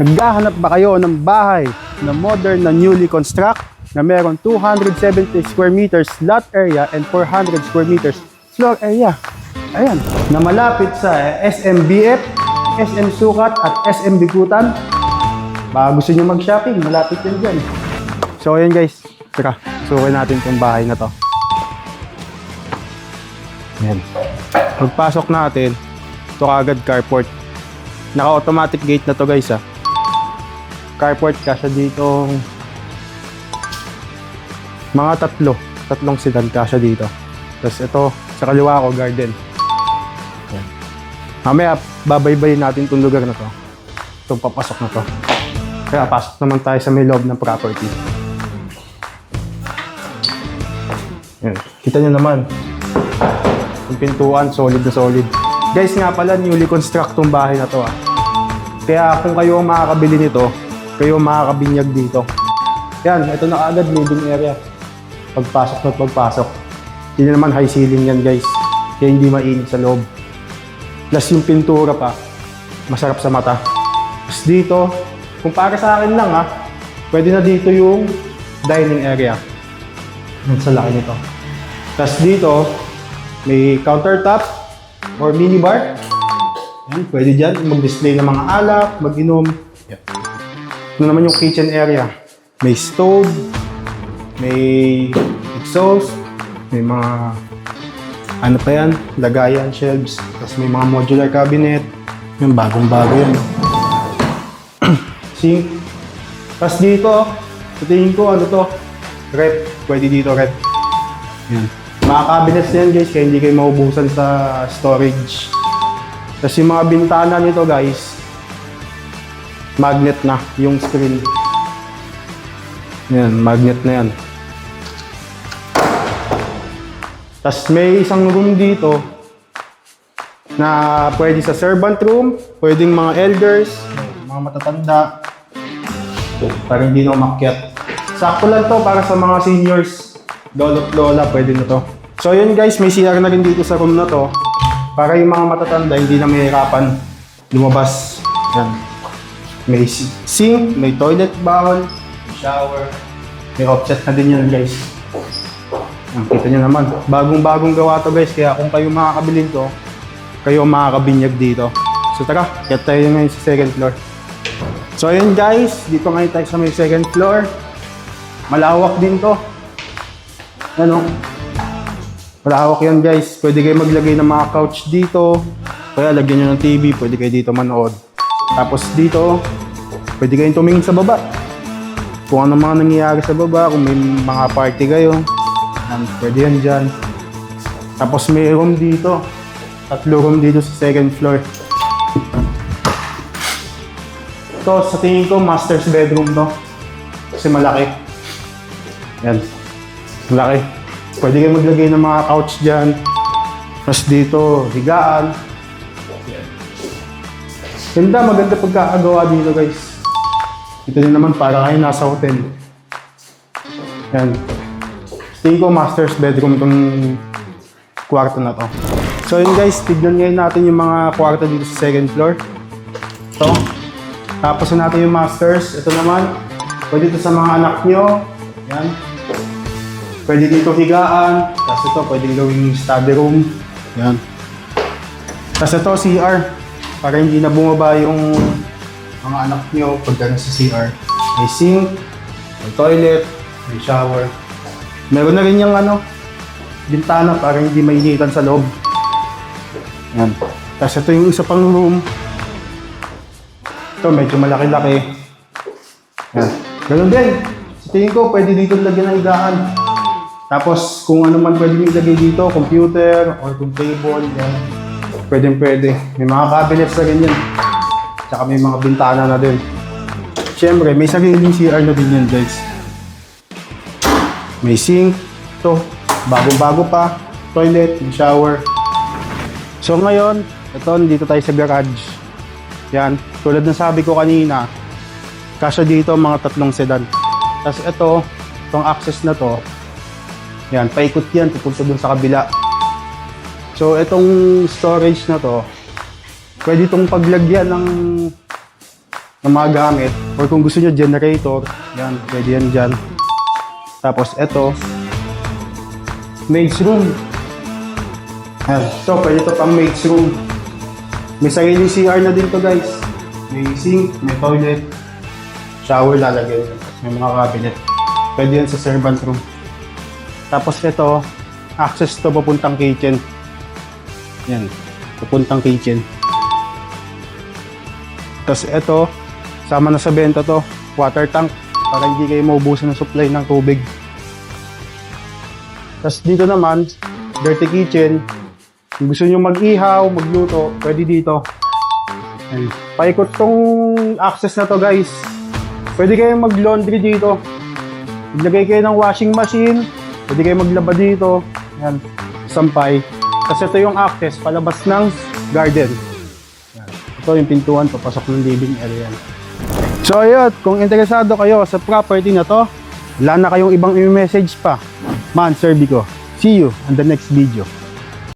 Naghahanap ba kayo ng bahay na modern na newly construct na meron 270 square meters lot area and 400 square meters floor area? Ayan, na malapit sa SMBF, SM Sukat at SM Bikutan. Baka gusto nyo mag-shopping, malapit yan dyan. So ayan guys, tara, sukin natin itong bahay na to. Ayan. Pagpasok natin, ito kagad carport. Naka-automatic gate na to guys ha. Carport kasya dito. Mga tatlong sedan kasya dito. Tapos ito, sa kaliwa ko, garden. Ayan. Mamaya, babaybayin natin itong lugar na to. Itong papasok na to. Kaya pasok naman tayo sa may loob ng property. Ayan. Kita nyo naman. Yung pintuan, solid na solid. Guys nga pala, newly construct tong bahay na to. Kaya kung kayo ang makakabili nito, kayo makakabinyag dito. Yan, ito na agad living area. Pagpasok na pagpasok. Hindi naman high ceiling yan guys. Kaya hindi mainit sa loob. Plus yung pintura pa, masarap sa mata. Tapos dito, kung para sa akin lang pwede na dito yung dining area. Yan sa laki nito. Tapos dito, may countertop or minibar. Yan, pwede dyan mag-display ng mga alak, mag-inom. Yan. Ito naman yung kitchen area. May stove, may exhaust, may mga ano pa yan, lagayan, shelves, tapos may mga modular cabinet. Yung bagong-bago yan. Sink. Tapos dito, sa tingin ko, ano to? Rep. Pwede dito rep. Yan. Mga cabinets yan guys, kaya hindi kayo maubusan sa storage. Tapos yung mga bintana nito guys, magnet na yung screen. Yan, magnet na yan. Tapos may isang room dito na pwede sa servant room, pwedeng mga elders, mga matatanda, para hindi na umakyat. Sakto lang to para sa mga seniors, lolo't lola, pwede na to. So yun guys, may CR na rin dito sa room na to, para yung mga matatanda hindi na mahirapan lumabas. Yan. May sink, may toilet bowl, may shower, may offset na din yan guys. Yan, kita nyo naman, bagong-bagong gawa to guys, kaya kung kayo makakabilin to, kayo makakabinyag dito. So tara, get tayo ngayon sa second floor. So ayun guys, dito ngayon tayo sa may second floor. Malawak din to. Ano? Malawak yan guys, pwede kayo maglagay ng mga couch dito, kaya lagyan nyo ng TV, pwede kayo dito manood. Tapos dito, pwede kayong tumingin sa baba. Kung ano mga nangyayari sa baba, kung may mga party kayo, pwede yan dyan. Tapos may room dito. 3 room dito sa second floor. Ito, sa tingin ko, master's bedroom to. Kasi malaki. Yan. Malaki. Pwede kayong maglagay ng mga couch dyan. Tapos dito, higaan. Ganda, maganda pagkakagawa dito guys. Ito din naman para kayo nasa hotel. Yan. Tingin ko master's bedroom tong kwarto na to. So yun guys, tignan ngayon natin yung mga kwarto dito sa second floor. Ito. Tapos natin yung masters. Ito naman, pwede ito sa mga anak nyo. Yan. Pwede dito higaan. Tapos ito, pwede gawing study room. Yan. Tapos ito, CR. Para hindi na bumaba yung mga anak nyo pagka nasa CR. May sink, may toilet, may shower. Meron na rin yung bintana para hindi mainitan sa loob. Yan. Tapos ito yung isa pang room. Ito medyo malaki-laki. Yan. Ganun din. Sa tingin ko pwede dito lagyan ng higaan. Tapos kung ano man pwede nyo ilagay dito, computer or kung table. Yan. Pwede. May mga cabinets na rin yan. Tsaka may mga bintana na din. Siyempre, may sariling CR na din yan guys. May sink. Ito, bagong-bago pa. Toilet, may shower. So ngayon, ito, dito tayo sa garage. Yan, tulad ng sabi ko kanina, kasya dito mga 3 sedan. Tapos itong access na to, yan, paikot yan, pupunta dun sa kabila. So itong storage na to, pwede itong paglagyan ng ng mga gamit. Or kung gusto nyo generator, yan, pwede yan dyan. Tapos ito, maid's room. Yan. So, pwede ito pang maid's room. May sariling CR na din to guys. May sink, may toilet, shower lalagay. May mga cabinet. Pwede yan sa servant room. Tapos ito, access to papuntang kitchen. Yan, papuntang kitchen. Tapos ito, sama na sa benta to, water tank para hindi kayo maubusan ng supply ng tubig. Tapos dito naman, dirty kitchen. Kung gusto nyo mag-ihaw, magluto, pwede dito. Ayan. Paikot tong access na to guys. Pwede kayong mag-laundry dito. Maglagay kayo ng washing machine. Pwede kayong maglaba dito. Ayan. Sampay. Kasi ito yung access palabas ng garden. Ayan. Ito yung pintuan papasok ng living area. So ayun, kung interesado kayo sa property na to, wala na kayong ibang i-message pa. Man, Sir Vico. See you on the next video.